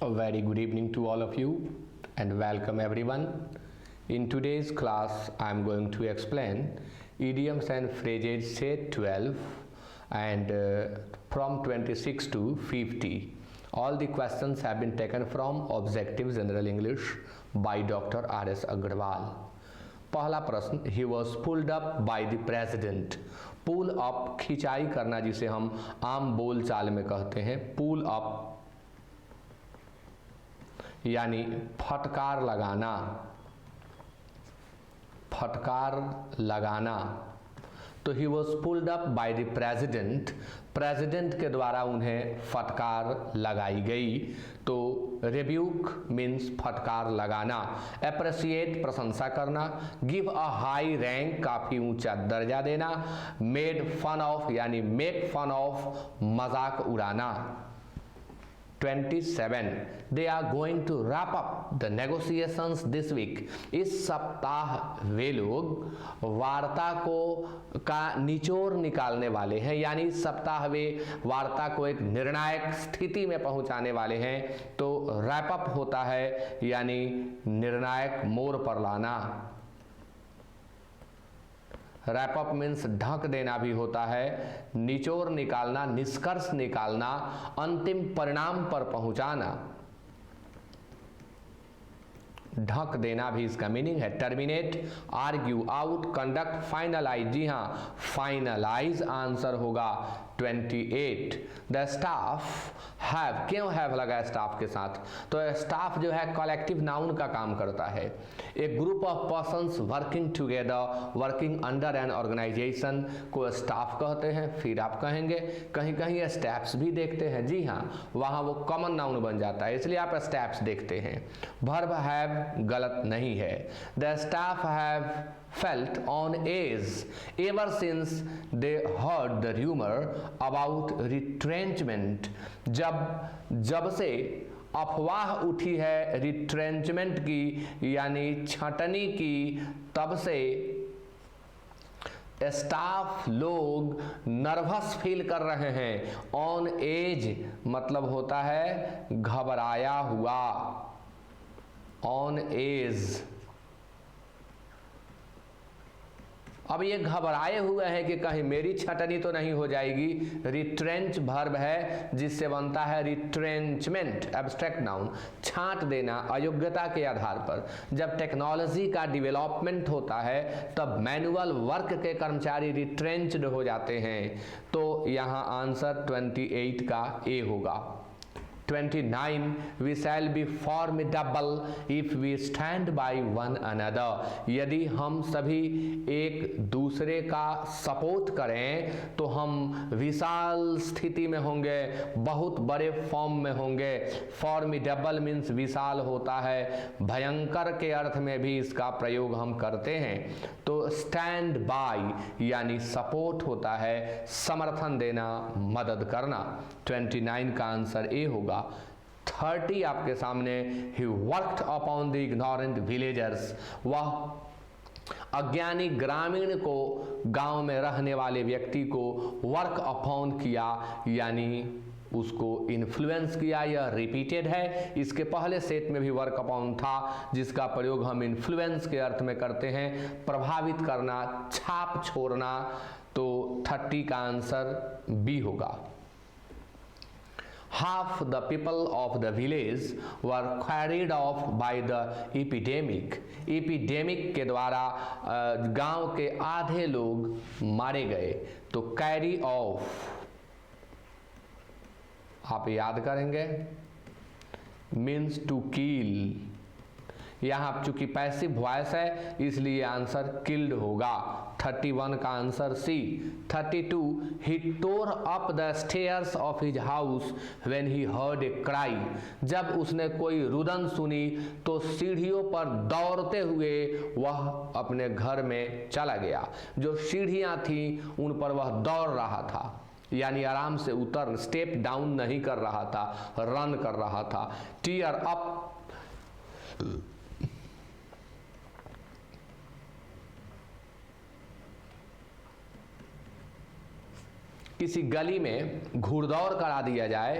A very good evening to all of you and welcome everyone. In today's class I am going to explain idioms and phrases set 12 and from 26 to 50. All the questions have been taken from Objective General English by Dr. R.S. Agarwal. पहला प्रश्न, he was pulled up by the president. Pull up खिंचाई करना जिसे हम आम बोल चाल में कहते हैं, पुल अप यानी फटकार लगाना, फटकार लगाना। तो he was pulled up by the president, president के द्वारा उन्हें फटकार लगाई गई। तो रिब्यूक मीन्स फटकार लगाना, एप्रिसिएट प्रशंसा करना, गिव अ हाई रैंक काफ़ी ऊंचा दर्जा देना, मेड फन ऑफ यानी मेक फन ऑफ मजाक उड़ाना। 27 they are going to wrap up the negotiations this week. इस सप्ताह वे लोग वार्ता को का निचोड़ निकालने वाले हैं, यानी इस सप्ताह वे वार्ता को एक निर्णायक स्थिति में पहुंचाने वाले हैं। तो रैप अप होता है यानी निर्णायक मोड़ पर लाना। रैप अप मीन्स ढक देना भी होता है, निचोड़ निकालना, निष्कर्ष निकालना, अंतिम परिणाम पर पहुंचाना। ढक देना भी इसका मीनिंग है। Terminate, argue, out, conduct, finalise. जी हाँ, फाइनलाइज आंसर होगा 28। द स्टाफ हैव, क्यों हैव लगा स्टाफ के साथ? तो स्टाफ जो है कलेक्टिव नाउन का काम करता है। A group of persons working together, working under an organisation को स्टाफ कहते हैं। फिर आप कहेंगे कहीं कहीं स्टेप्स भी देखते हैं। जी हाँ, वहाँ वो कॉमन नाउन बन जाता है, इसलिए आप स्टेप्स देखते हैं। वर्ब हैव गलत नहीं है। The staff have felt on edge ever since they heard the rumor about retrenchment। जब से अफवाह उठी है रिट्रेंचमेंट की यानी छटनी की, तब से स्टाफ लोग नर्वस फील कर रहे हैं। ऑन एज मतलब होता है घबराया हुआ, ऑन एज। अब ये घबराए हुए हैं कि कहीं मेरी छटनी तो नहीं हो जाएगी। रिट्रेंच वर्ब है जिससे बनता है रिट्रेंचमेंट, एब्स्ट्रैक्ट नाउन, छांट देना अयोग्यता के आधार पर। जब टेक्नोलॉजी का डेवलपमेंट होता है तब मैनुअल वर्क के कर्मचारी रिट्रेंच्ड हो जाते हैं। तो यहाँ आंसर 28 का ए होगा। 29 we shall be formidable if we stand by one another। यदि हम सभी एक दूसरे का सपोर्ट करें तो हम विशाल स्थिति में होंगे, बहुत बड़े फॉर्म में होंगे। फॉर्मिडेबल मीन्स विशाल होता है, भयंकर के अर्थ में भी इसका प्रयोग हम करते हैं। तो स्टैंड बाय यानी सपोर्ट होता है, समर्थन देना, मदद करना। 29 का आंसर ए होगा। 30 आपके सामने, he worked upon the ignorant villagers। वह अज्ञानी ग्रामीण को, गांव में रहने वाले व्यक्ति को वर्क अपॉन किया यानी उसको इन्फ्लुएंस किया। यह रिपीटेड है, इसके पहले सेट में भी वर्क अपॉन था जिसका प्रयोग हम इन्फ्लुएंस के अर्थ में करते हैं, प्रभावित करना, छाप छोड़ना। तो 30 का आंसर बी होगा। Half the people of the village were carried off by the epidemic। epidemic के द्वारा गांव के आधे लोग मारे गए। तो कैरी ऑफ आप याद करेंगे, मीन्स टू किल। यहाँ चूंकि पैसिव वॉइस है इसलिए आंसर किल्ड होगा। 31 का answer C. 32 he tore up the stairs of his house when he heard a cry। जब उसने कोई रुदन सुनी तो सीढ़ियों पर दौड़ते हुए वह अपने घर में चला गया। जो सीढ़ियाँ थी उन पर वह दौड़ रहा था, यानी आराम से उतर, स्टेप डाउन नहीं कर रहा था, रन कर रहा था। टीयर अप किसी गली में घुड़दौड़ करा दिया जाए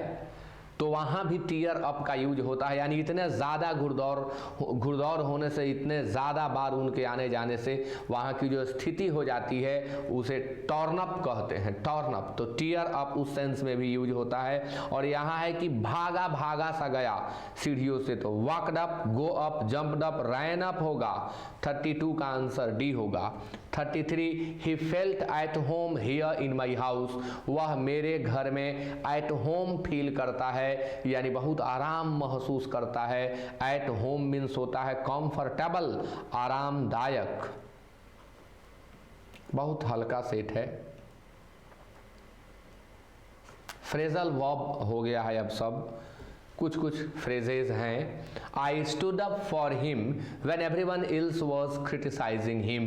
तो वहाँ भी टीयर अप का यूज होता है, यानी इतने ज़्यादा घुड़दौड़ होने से, इतने ज़्यादा बार उनके आने जाने से वहाँ की जो स्थिति हो जाती है उसे टर्न अप कहते हैं, टर्न अप। तो टीयर अप उस सेंस में भी यूज होता है। और यहाँ है कि भागा भागा सा गया सीढ़ियों से, तो walked up, go up, jumped up, ran up होगा। 32 का आंसर डी होगा। 33 he felt at home here in my house, वह मेरे घर में एट होम फील करता है, यानी बहुत आराम महसूस करता है। एट होम मीन्स होता है कंफर्टेबल, आरामदायक, बहुत हल्का सेट है। फ्रेजल वर्ब हो गया है अब सब, कुछ कुछ फ्रेजेज हैं। I stood up for him when everyone else was criticising him,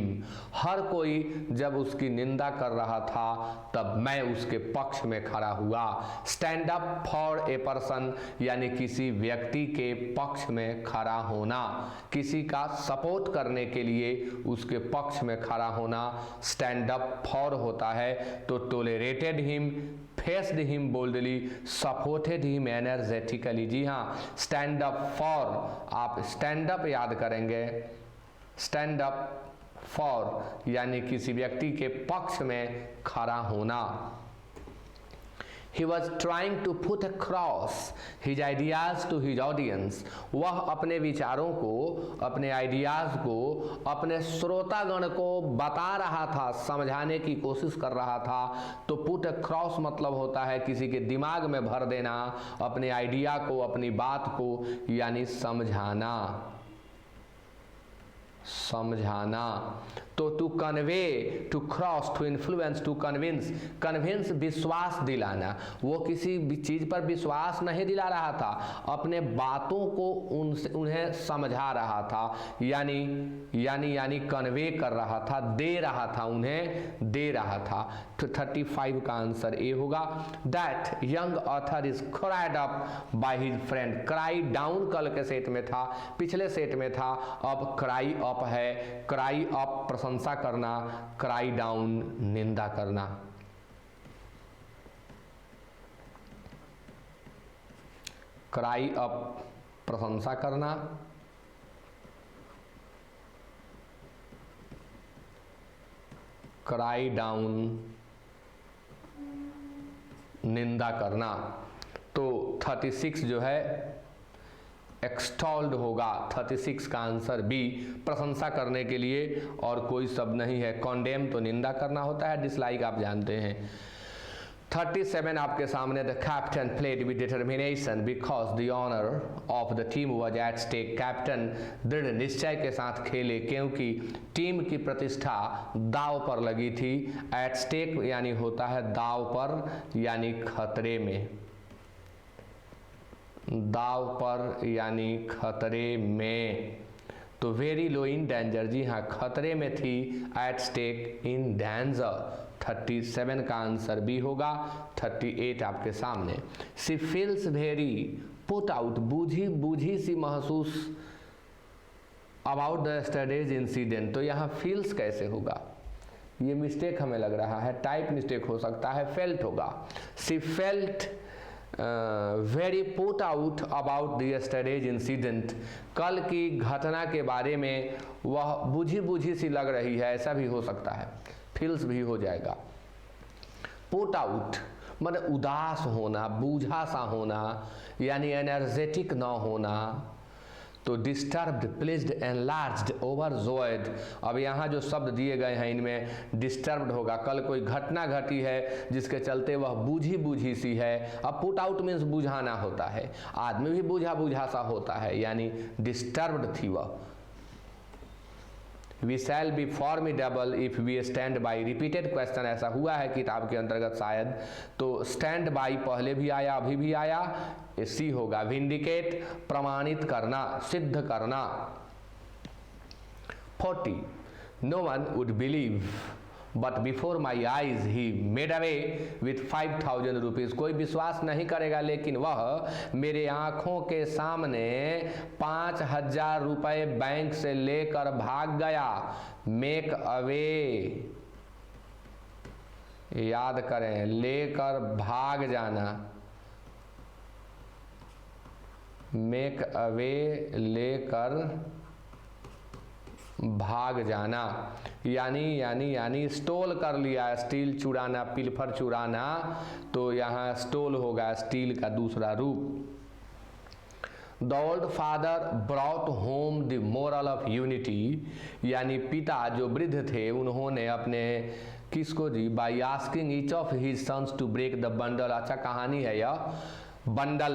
हर कोई जब उसकी निंदा कर रहा था तब मैं उसके पक्ष में खड़ा हुआ। Stand up for a person, यानी किसी व्यक्ति के पक्ष में खड़ा होना, किसी का सपोर्ट करने के लिए उसके पक्ष में खड़ा होना स्टैंड अप फॉर होता है। तो tolerated him, faced him boldly, supported him energetically. जी हाँ, स्टैंड अप फॉर, आप स्टैंड अप याद करेंगे, स्टैंड अप फॉर यानी किसी व्यक्ति के पक्ष में खड़ा होना। He was trying to put across his ideas to his audience, वह अपने विचारों को, अपने आइडियाज़ को अपने श्रोतागण को बता रहा था, समझाने की कोशिश कर रहा था। तो पुट across मतलब होता है किसी के दिमाग में भर देना अपने आइडिया को, अपनी बात को, यानी समझाना, समझाना। तो to convey, to cross, to influence, to convince, convince विश्वास दिलाना, वो किसी भी चीज़ पर विश्वास नहीं दिला रहा था, अपने बातों को उन्हें समझा रहा था, यानी कन्वे कर रहा था, दे रहा था, उन्हें दे रहा था। तो 35 का आंसर ए होगा। That young author is cried up by his friend, cry down कल के सेट में था, पिछले सेट में था, अब क्राई अप है। क्राई अप प्रशंसा करना, क्राई डाउन निंदा करना। क्राई अप प्रशंसा करना, क्राई डाउन निंदा करना। तो 36 जो है एक्सटॉल्ड होगा। 36 का आंसर बी, प्रशंसा करने के लिए और कोई शब्द नहीं है। कॉन्डेम तो निंदा करना होता है, डिसलाइक आप जानते हैं। 37 आपके सामने, the captain played with determination because the honour of the team was at stake, captain दृढ़ निश्चय के साथ खेले क्योंकि टीम की प्रतिष्ठा दाव पर लगी थी। एट स्टेक यानी होता है दाव पर, यानी खतरे में, दाव पर यानी खतरे में। तो वेरी लो इन डेंजर, जी हाँ खतरे में थी। At stake in danger. 37 का आंसर बी होगा। 38 आपके सामने, सी फील्स वेरी पुट आउट, बूझी बूझी सी महसूस अबाउट द यस्टरडेज इंसिडेंट। तो यहाँ फील्स कैसे होगा, ये मिस्टेक हमें लग रहा है, टाइप मिस्टेक हो सकता है, फेल्ट होगा। सी felt very put out about the yesterday's incident, कल की घटना के बारे में वह बूझी बूझी सी लग रही है, ऐसा भी हो सकता है, फील्स भी हो जाएगा। पुट आउट मतलब उदास होना, बूझा सा होना, यानी एनर्जेटिक न होना। तो डिस्टर्ब्ड, प्लीज्ड, एनलार्ज्ड, ओवरजॉयड। अब यहाँ जो शब्द दिए गए हैं इनमें डिस्टर्ब्ड होगा, कल कोई घटना घटी है जिसके चलते वह बूझी बूझी सी है। अब पुट आउट मीन्स बुझाना होता है, आदमी भी बूझा बूझा सा होता है, यानी डिस्टर्ब्ड थी वह। We shall be formidable if we stand by, repeated question ऐसा हुआ है किताब के अंतर्गत शायद, तो स्टैंड बाई पहले भी आया, अभी भी आया, सी होगा। विंडिकेट प्रमाणित करना, सिद्ध करना। 40 no one would believe but before my eyes he made away with 5000 rupees, कोई विश्वास नहीं करेगा लेकिन वह मेरे आंखों के सामने 5000 रुपये बैंक से लेकर भाग गया। मेक अवे याद करें, लेकर भाग जाना, मेक अवे लेकर भाग जाना, यानी स्टोल कर लिया, स्टील चुराना, पिलफर चुराना, तो यहाँ स्टोल होगा स्टील का दूसरा रूप। The old father brought home the moral of unity, यानी पिता जो वृद्ध थे उन्होंने अपने किसको जी, by asking each of his sons to break the bundle. अच्छा कहानी है यह, बंडल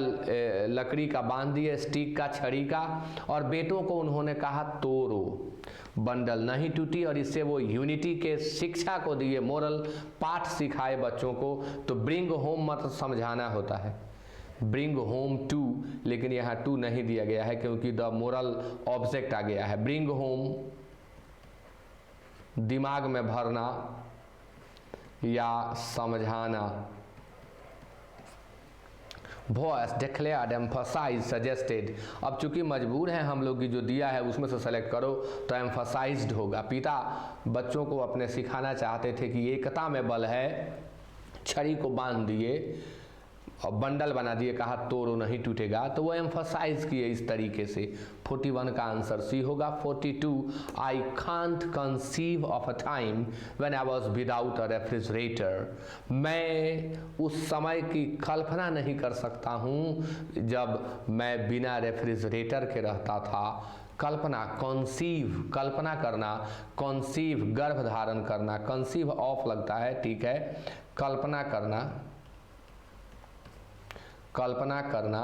लकड़ी का बांध दिए, स्टिक का, छड़ी का, और बेटों को उन्होंने कहा तोड़ो, बंडल नहीं टूटी, और इससे वो यूनिटी के शिक्षा को दिए, मोरल पाठ सिखाए बच्चों को। तो ब्रिंग होम मतलब समझाना होता है, ब्रिंग होम टू, लेकिन यहाँ टू नहीं दिया गया है क्योंकि द मोरल ऑब्जेक्ट आ गया है। ब्रिंग होम दिमाग में भरना या समझाना। वॉइस डिक्लेयर्ड एम्फसाइज सजेस्टेड, अब चूंकि मजबूर हैं हम लोग की जो दिया है उसमें से सेलेक्ट करो, तो एम्फसाइज्ड होगा। पिता बच्चों को अपने सिखाना चाहते थे कि एकता में बल है, छड़ी को बांध दिए और बंडल बना दिए, कहा तोड़ो नहीं टूटेगा, तो वो एम्फसाइज किए इस तरीके से। 41 का आंसर सी होगा। 42 I can't conceive of a time when I was without a refrigerator, मैं उस समय की कल्पना नहीं कर सकता हूँ जब मैं बिना रेफ्रिजरेटर के रहता था। कल्पना, कॉन्सीव, कल्पना करना, कॉन्सीव गर्भ धारण करना, कंसीव ऑफ लगता है, ठीक है, कल्पना करना, कल्पना करना,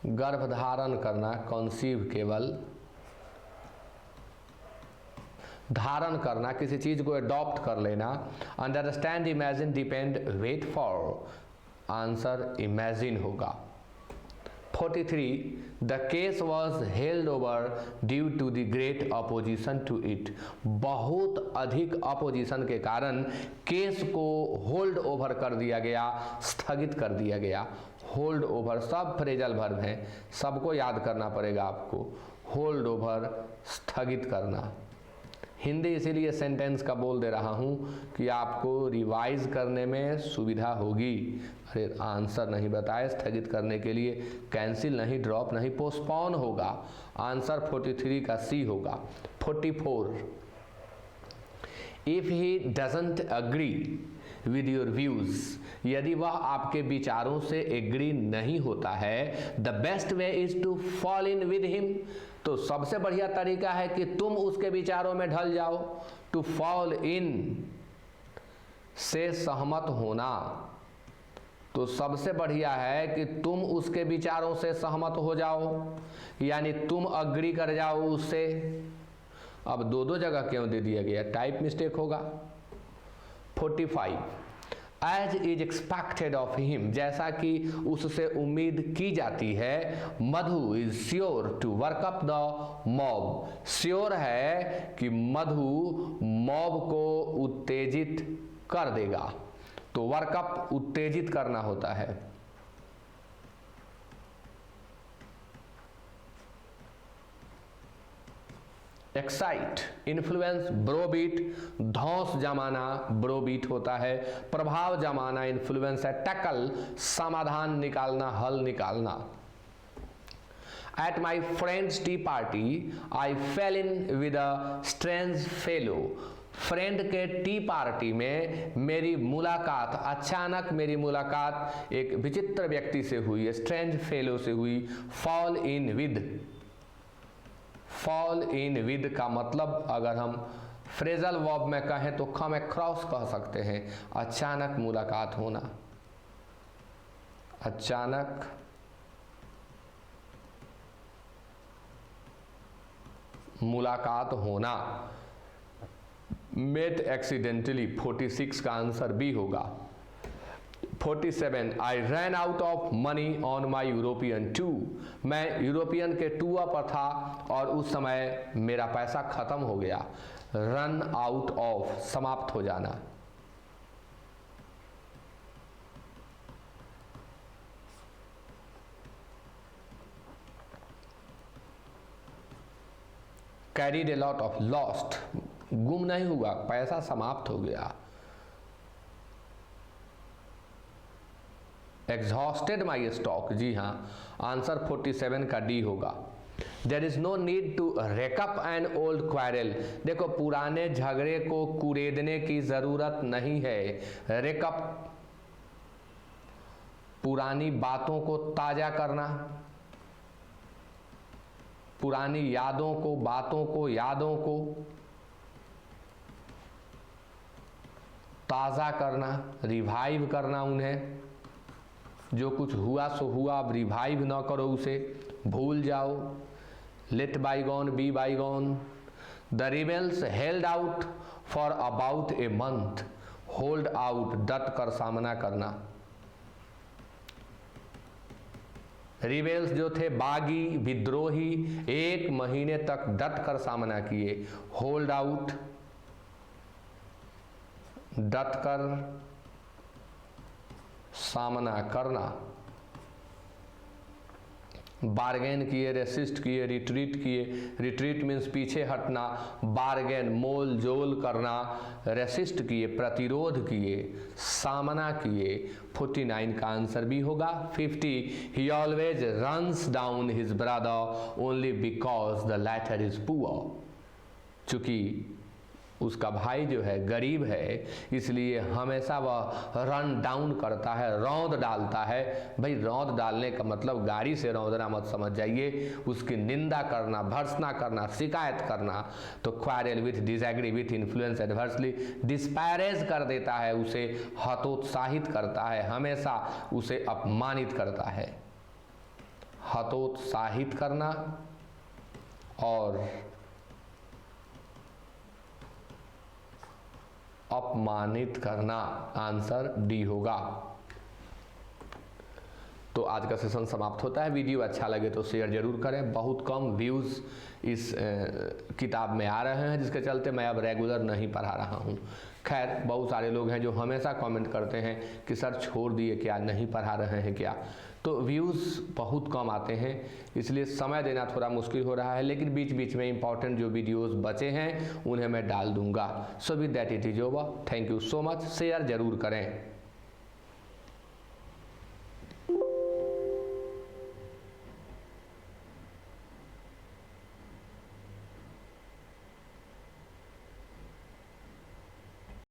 गर्भधारण करना, कंसीव केवल, धारण करना, किसी चीज को अडॉप्ट कर लेना, understand, imagine, depend, wait for, answer imagine होगा। 43 the case was held over due to the great opposition to it, बहुत अधिक अपोजिशन के कारण केस को होल्ड ओवर कर दिया गया, स्थगित कर दिया गया। होल्ड ओवर सब फ्रेजल वर्ब हैं, सबको याद करना पड़ेगा आपको। होल्ड ओवर स्थगित करना, हिंदी इसीलिए सेंटेंस का बोल दे रहा हूँ कि आपको रिवाइज करने में सुविधा होगी। अरे आंसर नहीं बताए, स्थगित करने के लिए कैंसिल नहीं, ड्रॉप नहीं, पोस्टपोन होगा। आंसर 43 का सी होगा। 44 if he doesn't agree with your views, यदि वह आपके विचारों से एग्री नहीं होता है, the best way is to fall in with him, तो सबसे बढ़िया तरीका है कि तुम उसके विचारों में ढल जाओ। टू फॉल इन से सहमत होना, तो सबसे बढ़िया है कि तुम उसके विचारों से सहमत हो जाओ, यानी तुम अग्री कर जाओ उससे। अब दो जगह क्यों दे दिया गया, टाइप मिस्टेक होगा। 45 as is expected of him, जैसा कि उससे उम्मीद की जाती है। Madhu is sure to work up the mob, sure है कि मधु मॉब को उत्तेजित कर देगा, तो वर्कअप उत्तेजित करना होता है। एक्साइट, इन्फ्लुएंस, ब्रोबीट, धौंस जमाना ब्रोबीट होता है, प्रभाव जमाना इन्फ्लुएंस है, टैकल समाधान निकालना, हल निकालना। At my friends T party I fail in with a strange fellow, friend के टी पार्टी में मेरी मुलाकात, अचानक मेरी मुलाकात एक विचित्र व्यक्ति से हुई, स्ट्रेंज फेलो से हुई। Fall in with, fall in with का मतलब अगर हम फ्रेजल वर्ब में कहें तो कम अक्रॉस कह सकते हैं। अचानक मुलाकात होना, अचानक मुलाकात होना। मेट एक्सीडेंटली 46 का आंसर बी होगा। 47 I ran out of money on my European tour, मैं यूरोपियन के टूर पर था और उस समय मेरा पैसा खत्म हो गया। रन आउट ऑफ समाप्त हो जाना। Carried a lot of, lost गुम नहीं हुआ, पैसा समाप्त हो गया। एग्जॉस्टेड माई स्टॉक, जी हाँ, आंसर 47 का डी होगा। There is no need to rake up an old quarrel, देखो पुराने झगड़े को कुरेदने की जरूरत नहीं है। रेकअप पुरानी बातों को ताजा करना, पुरानी यादों को, बातों को, यादों को ताज़ा करना, रिवाइव करना उन्हें। जो कुछ हुआ सो हुआ, अब रिवाइव ना करो उसे, भूल जाओ। Let bygones be bygones. The rebels held out for about a month, hold out डट कर सामना करना। रिबेल्स जो थे बागी, विद्रोही, 1 महीने तक डट कर सामना किए। होल्ड आउट डट कर सामना करना। बार्गेन किए, रेसिस्ट किए, रिट्रीट किए। रिट्रीट मीन्स पीछे हटना, बार्गेन मोल जोल करना, रेसिस्ट किए, प्रतिरोध किए, सामना किए। 49 का आंसर भी होगा। 50, ही always runs down his brother only because the latter is poor, चूंकि उसका भाई जो है गरीब है, इसलिए हमेशा वह रन डाउन करता है, रौंद डालता है। भाई रौंद डालने का मतलब गाड़ी से रौंदना मत समझ जाइए, उसकी निंदा करना, भर्त्सना करना, शिकायत करना। तो quarrel with, disagree with, influence adversely, disparage कर देता है, उसे हतोत्साहित करता है, हमेशा उसे अपमानित करता है। हतोत्साहित करना और अपमानित करना, आंसर डी होगा। तो आज का सेशन समाप्त होता है। वीडियो अच्छा लगे तो शेयर जरूर करें। बहुत कम व्यूज़ इस किताब में आ रहे हैं, जिसके चलते मैं अब रेगुलर नहीं पढ़ा रहा हूँ। खैर, बहुत सारे लोग हैं जो हमेशा कमेंट करते हैं कि सर छोड़ दिए क्या, नहीं पढ़ा रहे हैं क्या। तो व्यूज़ बहुत कम आते हैं, इसलिए समय देना थोड़ा मुश्किल हो रहा है, लेकिन बीच बीच में इंपॉर्टेंट जो वीडियोस बचे हैं उन्हें मैं डाल दूंगा। So with that it is over. Thank you so much. Share जरूर करें।